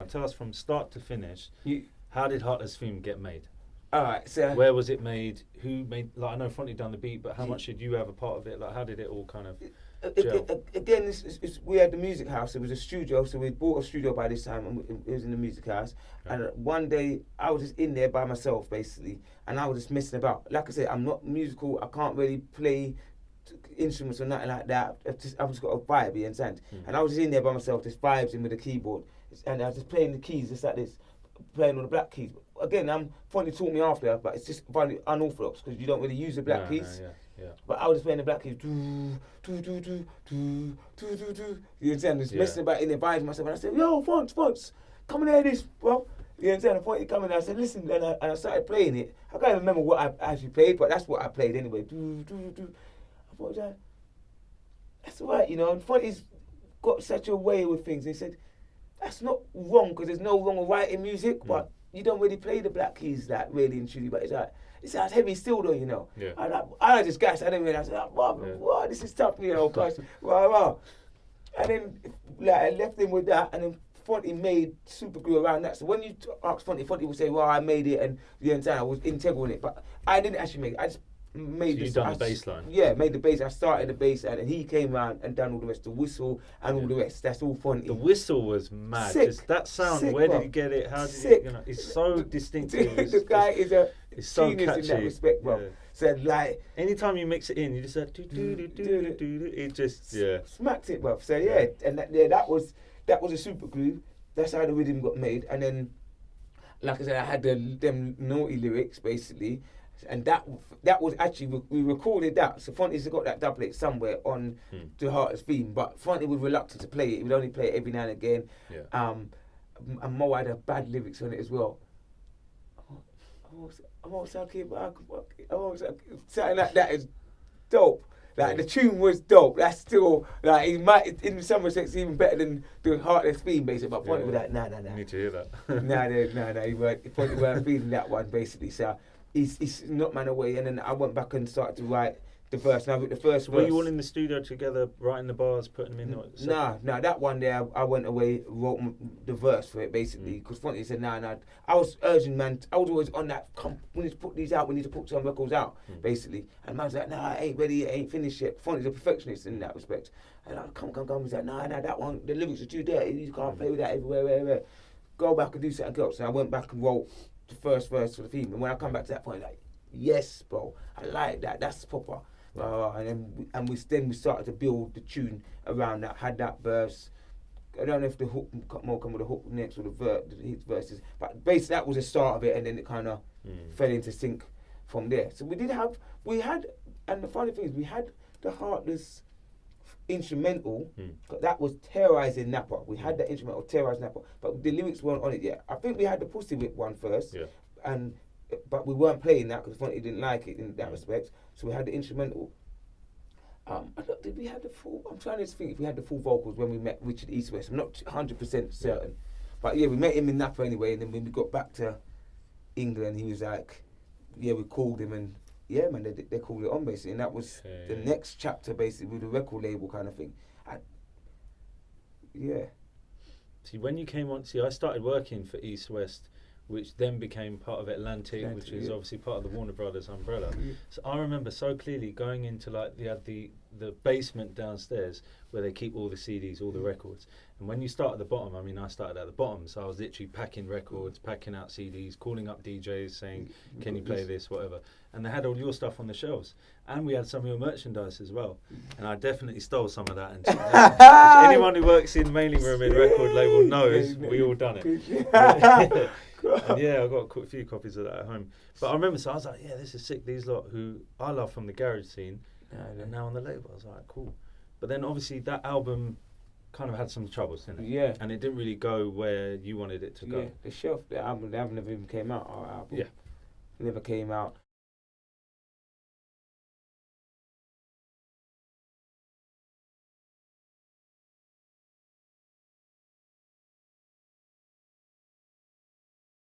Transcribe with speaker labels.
Speaker 1: tell us from start to finish. How did Heartless Theme get made?
Speaker 2: All right, so
Speaker 1: where was it made? Who made? Like, I know Fonti done the beat, but how much did you have a part of it? Like, how did it all kind of gel?
Speaker 2: Again, we had the music house. It was a studio, so we bought a studio by this time, and it was in the music house. Okay. And one day, I was just in there by myself, basically, and I was just messing about. Like I said, I'm not musical. I can't really play instruments or nothing like that. I've just got a vibe, you understand? And I was just in there by myself, just vibes in with the keyboard, and I was just playing the keys just like this, playing on the black keys. Again, Fonti taught me after, but it's just very unorthodox because you don't really use the black keys. Yeah. But I was playing the black keys, do, do, do, do, do, do, do, do. You understand? Just messing about in there, vibing myself, and I said, "Yo, Fonts, come and hear this, bro." You understand? Fonti come in, and I said, "Listen," and I started playing it. I can't even remember what I actually played, but that's what I played anyway. Do, do, do. I thought, that's all right, you know. And Fonti's got such a way with things. He said, "That's not wrong because there's no wrong with writing music, but you don't really play the black keys that really and truly." But it sounds heavy still though, you know. Yeah. I just gassed. I didn't realize. Wow, this is tough, you know. Cause wow. And then I left him with that, and then Fonti made Superglue around that. So when you ask Fonti will say, "Well, I made it," and you understand, I was integral in it, but I didn't actually make it. I just made
Speaker 1: you done the bass line?
Speaker 2: Yeah, made the bass. I started the bass line, and he came around and done all the rest, the whistle and all the rest. That's all Fonti.
Speaker 1: The whistle was mad.
Speaker 2: Sick.
Speaker 1: Just that sound.
Speaker 2: Sick,
Speaker 1: where
Speaker 2: bro.
Speaker 1: did he get it? How did
Speaker 2: Sick.
Speaker 1: he? You know, it's so distinctive.
Speaker 2: The guy is a
Speaker 1: so
Speaker 2: genius
Speaker 1: catchy.
Speaker 2: in that respect, bro.
Speaker 1: Yeah.
Speaker 2: So like,
Speaker 1: anytime you mix it in, you just said it just
Speaker 2: smacked it, bro. So and that was a Superglue. That's how the rhythm got made. And then, like I said, I had them naughty lyrics basically. And that was actually, we recorded that. So Fonti's got that doublet somewhere on the Heartless Theme, but Fonti was reluctant to play it. He would only play it every now and again. Yeah. And Moe had a bad lyrics on it as well. I won't suck it, but I won't suck it. Something like that is dope. Like the tune was dope. That's still like it might, in some respects, even better than the Heartless Theme, basically. But Fonti was like, nah.
Speaker 1: You need to hear that.
Speaker 2: Fonti weren't feeling that one basically. So he's not man away. And then I went back and started to write the verse. And I wrote the first verse.
Speaker 1: Were you all in the studio together, writing the bars, putting them in?
Speaker 2: Nah, that one there, I went away, wrote the verse for it basically. Because Fonti said, nah. I was urging, man. I was always on that. Come, we need to put these out. We need to put some records out, basically. And man was like, nah, I ain't ready. I ain't finished yet. Fonti's a perfectionist in that respect. And I come. He's like, nah, that one. The lyrics are too dirty. You can't play with that everywhere. Go back and do something else. So I went back and wrote the first verse for the theme. And when I come back to that point, like, yes, bro, I like that. That's proper. And then we started to build the tune around that. Had that verse. I don't know if the hook more come with the hook next or the verses, but basically that was the start of it, and then it kind of fell into sync from there. So we had, and the funny thing is we had the Heartless instrumental that was terrorizing Napa. We had that instrumental terrorizing Napa, but the lyrics weren't on it yet. I think we had the Pussy Whip one first, but we weren't playing that because Fonti didn't like it in that respect. So we had the instrumental. Did we have the full? I'm trying to think if we had the full vocals when we met Richard East West. I'm not 100% certain, but yeah, we met him in Napa anyway. And then when we got back to England, he was like, we called him, and man, they called it on basically, and that was the next chapter basically with the record label kind of thing.
Speaker 1: See, when you came on, I started working for East West, which then became part of Atlantic, which is obviously part of the Warner Brothers umbrella. So I remember so clearly going into the basement downstairs where they keep all the CDs, all the records. And when you start at the bottom, I mean, I started at the bottom, so I was literally packing records, packing out CDs, calling up DJs saying, can you play this, whatever. And they had all your stuff on the shelves. And we had some of your merchandise as well. And I definitely stole some of that. And anyone who works in mailing room in record label knows we all done it. And I got a few copies of that at home. But I remember, so I was like, this is sick. These lot who I love from the garage scene, and now on the label, I was like, cool. But then obviously that album kind of had some troubles, didn't it? Yeah. And it didn't really go where you wanted it to go.
Speaker 2: The album never even came out, our album. Yeah. Never came out.